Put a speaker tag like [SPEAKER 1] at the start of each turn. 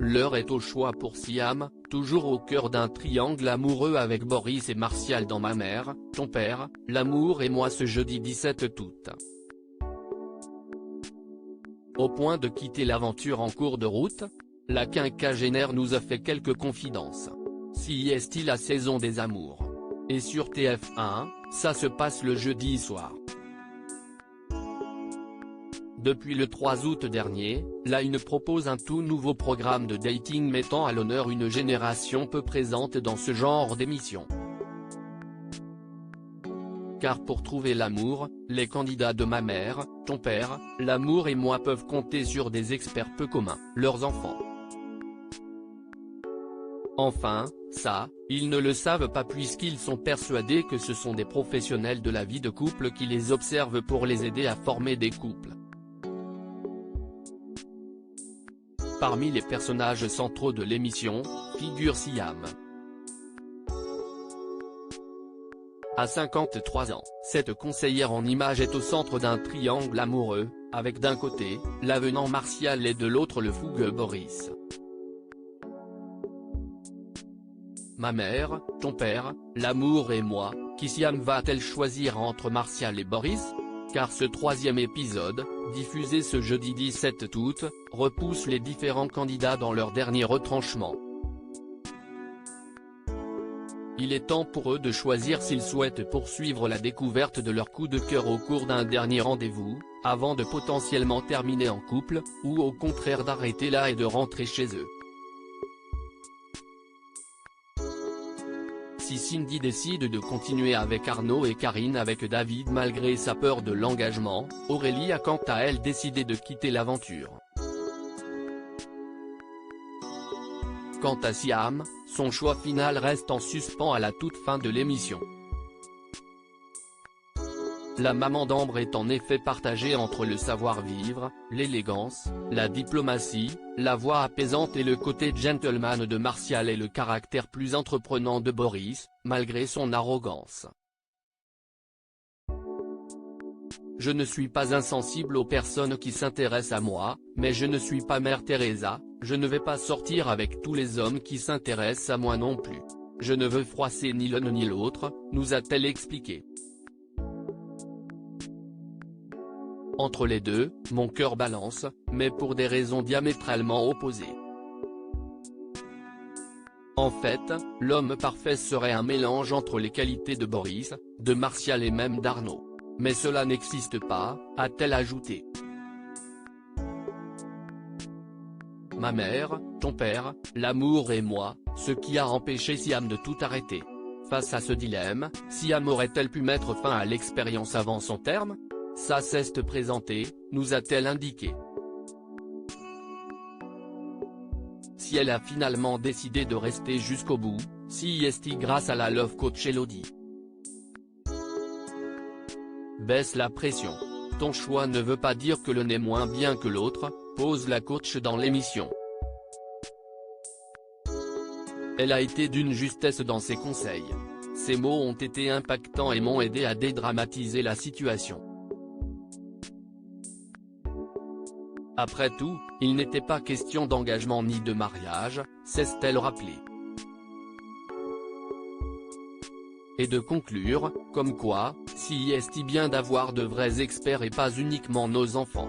[SPEAKER 1] l'heure est au choix pour Siam, toujours au cœur d'un triangle amoureux avec Boris et Martial dans Ma mère, ton père, l'amour et moi ce jeudi 17 août. Au point de quitter l'aventure en cours de route, la quinquagénaire nous a fait quelques confidences. Si est-il la saison des amours? Et sur TF1, ça se passe le jeudi soir. Depuis le 3 août dernier, Line propose un tout nouveau programme de dating mettant à l'honneur une génération peu présente dans ce genre d'émission. Car pour trouver l'amour, les candidats de Ma mère, ton père, l'amour et moi peuvent compter sur des experts peu communs, leurs enfants. Enfin, ça, ils ne le savent pas puisqu'ils sont persuadés que ce sont des professionnels de la vie de couple qui les observent pour les aider à former des couples. Parmi les personnages centraux de l'émission, figure Siam. À 53 ans, cette conseillère en images est au centre d'un triangle amoureux, avec d'un côté, l'avenant Martial et de l'autre le fougueux Boris. Ma mère, ton père, l'amour et moi, qui Siam va-t-elle choisir entre Martial et Boris? Car ce troisième épisode, diffusé ce jeudi 17 août, repousse les différents candidats dans leur dernier retranchement. Il est temps pour eux de choisir s'ils souhaitent poursuivre la découverte de leur coup de cœur au cours d'un dernier rendez-vous, avant de potentiellement terminer en couple, ou au contraire d'arrêter là et de rentrer chez eux. Si Cindy décide de continuer avec Arnaud et Karine avec David malgré sa peur de l'engagement, Aurélie a quant à elle décidé de quitter l'aventure. Quant à Siam, son choix final reste en suspens à la toute fin de l'émission. La maman d'Ambre est en effet partagée entre le savoir-vivre, l'élégance, la diplomatie, la voix apaisante et le côté gentleman de Martial et le caractère plus entreprenant de Boris, malgré son arrogance. Je ne suis pas insensible aux personnes qui s'intéressent à moi, mais je ne suis pas Mère Teresa, je ne vais pas sortir avec tous les hommes qui s'intéressent à moi non plus. Je ne veux froisser ni l'un ni l'autre, nous a-t-elle expliqué. Entre les deux, mon cœur balance, mais pour des raisons diamétralement opposées. En fait, l'homme parfait serait un mélange entre les qualités de Boris, de Martial et même d'Arnaud. Mais cela n'existe pas, a-t-elle ajouté. Ma mère, ton père, l'amour et moi, ce qui a empêché Siam de tout arrêter. Face à ce dilemme, Siam aurait-elle pu mettre fin à l'expérience avant son terme? Ça s'est présenté, nous a-t-elle indiqué. Si elle a finalement décidé de rester jusqu'au bout, si est grâce à la love coach Elodie. Baisse la pression. Ton choix ne veut pas dire que l'un est moins bien que l'autre, pose la coach dans l'émission. Elle a été d'une justesse dans ses conseils. Ses mots ont été impactants et m'ont aidé à dédramatiser la situation. Après tout, il n'était pas question d'engagement ni de mariage, s'est-elle rappelé. Et de conclure, comme quoi, si est bien d'avoir de vrais experts et pas uniquement nos enfants.